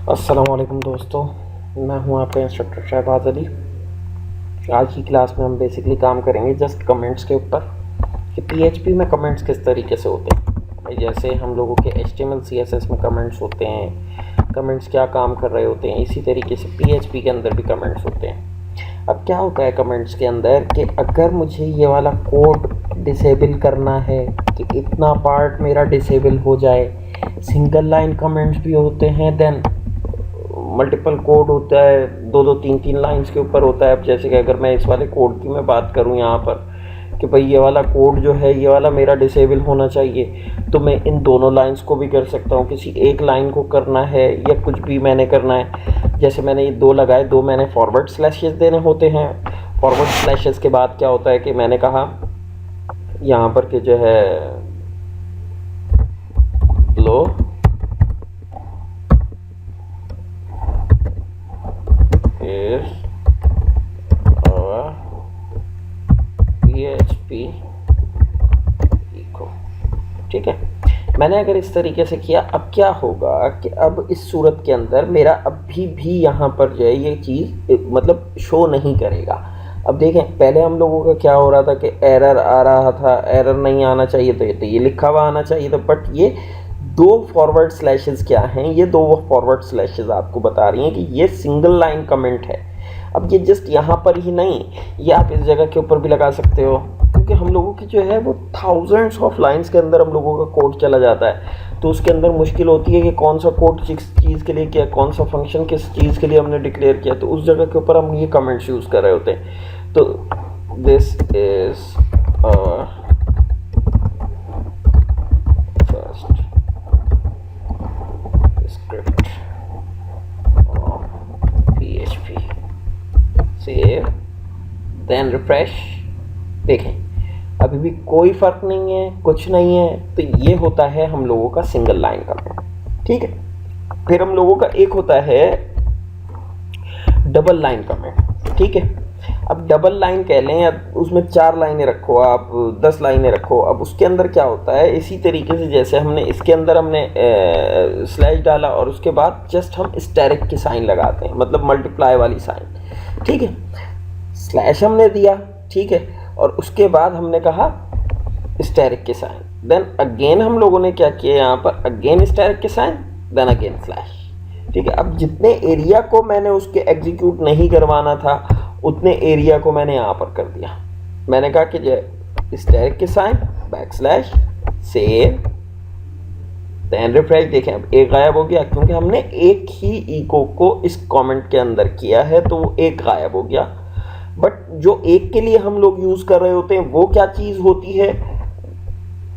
अस्सलामुअलैकुम दोस्तों, मैं हूं आपका इंस्ट्रक्टर शहबाज अली। आज की क्लास में हम बेसिकली काम करेंगे जस्ट कमेंट्स के ऊपर कि पीएचपी में कमेंट्स किस तरीके से होते हैं। जैसे हम लोगों के एचटीएमएल सीएसएस में कमेंट्स होते हैं, कमेंट्स क्या काम कर रहे होते हैं, इसी तरीके से पीएचपी के अंदर भी कमेंट्स होते हैं। अब क्या होता है कमेंट्स के अंदर कि अगर मुझे ये वाला कोड डिसेबल करना है कि इतना पार्ट मेरा डिसेबल हो जाए, सिंगल लाइन कमेंट्स भी होते हैं, देन मल्टीपल कोड होता है, दो दो तीन तीन लाइंस के ऊपर होता है। अब जैसे कि अगर मैं इस वाले कोड की मैं बात करूं यहाँ पर कि भाई ये वाला कोड जो है ये वाला मेरा डिसेबल होना चाहिए, तो मैं इन दोनों लाइंस को भी कर सकता हूँ। किसी एक लाइन को करना है या कुछ भी मैंने करना है, जैसे मैंने ये दो लगाए, दो मैंने फॉरवर्ड स्लैशेस देने होते हैं। फॉरवर्ड स्लैशेस के बाद क्या होता है कि मैंने कहा यहाँ पर कि जो है लो is our PHP echo। ठीक है, मैंने अगर इस तरीके से किया, अब क्या होगा कि अब इस सूरत के अंदर मेरा अभी भी यहाँ पर जो है ये चीज़ मतलब शो नहीं करेगा। अब देखें, पहले हम लोगों का क्या हो रहा था कि एरर आ रहा था, एरर नहीं आना चाहिए तो ये लिखा हुआ आना चाहिए था, बट ये दो फॉरवर्ड स्लैशेस क्या हैं, ये दो फॉरवर्ड स्लैशेस आपको बता रही हैं कि ये सिंगल लाइन कमेंट है। अब ये जस्ट यहाँ पर ही नहीं, ये आप इस जगह के ऊपर भी लगा सकते हो, क्योंकि हम लोगों की जो है वो थाउजेंड्स ऑफ लाइंस के अंदर हम लोगों का कोड चला जाता है, तो उसके अंदर मुश्किल होती है कि कौन सा कोड किस चीज़ के लिए किया, कौन सा फंक्शन किस चीज़ के लिए हमने डिक्लेयर किया, तो उस जगह के ऊपर हम ये कमेंट्स यूज़ कर रहे होते हैं। तो this is save then refresh. देखें, अभी भी कोई फ़र्क नहीं है, कुछ नहीं है, तो ये होता है हम लोगों का सिंगल लाइन कमेंट। ठीक है, फिर हम लोगों का एक होता है डबल लाइन कमेंट। ठीक है, अब डबल लाइन कह लें, अब उसमें 4 लाइनें रखो, आप 10 लाइनें रखो। अब उसके अंदर क्या होता है, इसी तरीके से जैसे हमने इसके अंदर हमने स्लैश डाला और उसके बाद जस्ट हम स्टेरिक की साइन लगाते हैं, मतलब मल्टीप्लाई वाली साइन। ठीक है, स्लैश हमने दिया, ठीक है, और उसके बाद हमने कहा स्टेरिक के साइन, देन अगेन हम लोगों ने क्या किया यहाँ पर, अगेन स्टेरिक के साइन, देन अगेन स्लैश। ठीक है, अब जितने एरिया को मैंने उसके एग्जीक्यूट नहीं करवाना था उतने एरिया को मैंने यहाँ पर कर दिया। मैंने कहा कि जो स्टेरिक के sign, backslash, save, then refresh. देखें, अब एक गायब हो गया क्योंकि हमने एक ही इको को इस कमेंट के अंदर किया है, तो वो एक गायब हो गया। बट जो एक के लिए हम लोग यूज़ कर रहे होते हैं वो क्या चीज़ होती है,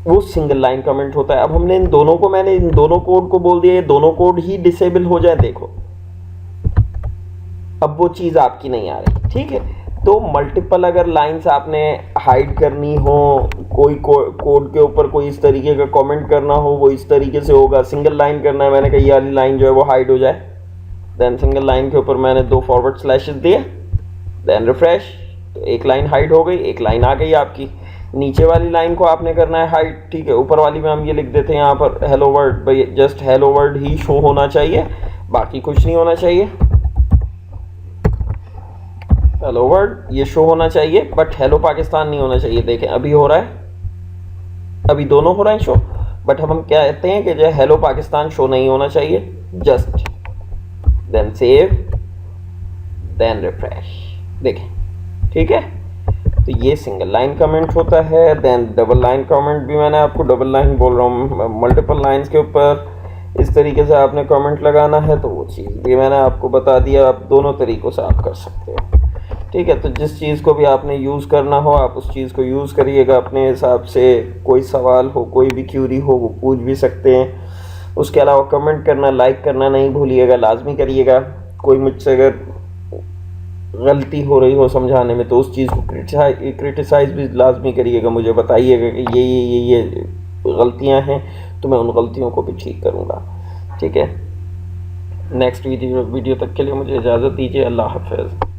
वो सिंगल लाइन कमेंट होता है। अब हमने इन दोनों को, मैंने इन दोनों कोड को बोल दिया, ये दोनों कोड ही डिसेबल हो जाए। देखो, अब वो चीज़ आपकी नहीं आ रही। ठीक है, तो मल्टीपल अगर लाइंस आपने हाइड करनी हो, कोई कोड के ऊपर कोई इस तरीके का कमेंट करना हो, वो इस तरीके से होगा। सिंगल लाइन करना है, मैंने कहा ये वाली लाइन जो है वो हाइड हो जाए, देन सिंगल लाइन के ऊपर मैंने 2 फॉरवर्ड स्लैशेस दिए, देन रिफ्रेश, तो एक लाइन हाइड हो गई, एक लाइन आ गई आपकी। नीचे वाली लाइन को आपने करना है हाइड। ठीक है, ऊपर वाली में हम ये लिख देते हैं यहाँ पर हेलो वर्ड, भाई जस्ट हेलो वर्ड ही शो होना चाहिए, बाकी कुछ नहीं होना चाहिए। हेलो वर्ड ये शो होना चाहिए, बट हेलो पाकिस्तान नहीं होना चाहिए। देखें, अभी हो रहा है, अभी दोनों हो रहे हैं शो, बट हम क्या कहते हैं कि जो हेलो पाकिस्तान शो नहीं होना चाहिए। Just then save, then refresh. देखें, ठीक है, तो ये सिंगल लाइन कमेंट होता है। देन डबल लाइन कमेंट भी मैंने आपको, डबल लाइन बोल रहा हूँ, मल्टीपल लाइंस के ऊपर इस तरीके से आपने कमेंट लगाना है, तो वो चीज़ भी मैंने आपको बता दिया। आप दोनों तरीक़ों से आप कर सकते हो। ठीक है, तो जिस चीज़ को भी आपने यूज़ करना हो आप उस चीज़ को यूज़ करिएगा अपने हिसाब से। कोई सवाल हो, कोई भी क्यूरी हो, वो पूछ भी सकते हैं। उसके अलावा कमेंट करना, लाइक करना नहीं भूलिएगा, लाजमी करिएगा। कोई मुझसे अगर गलती हो रही हो समझाने में तो उस चीज़ को क्रिटिसाइज़ भी लाजमी करिएगा, मुझे बताइएगा कि ये गलतियां हैं, तो मैं उन गलतियों को भी ठीक करूँगा। ठीक है, नेक्स्ट वीडियो तक के लिए मुझे इजाज़त दीजिए। अल्लाह हाफ़िज़।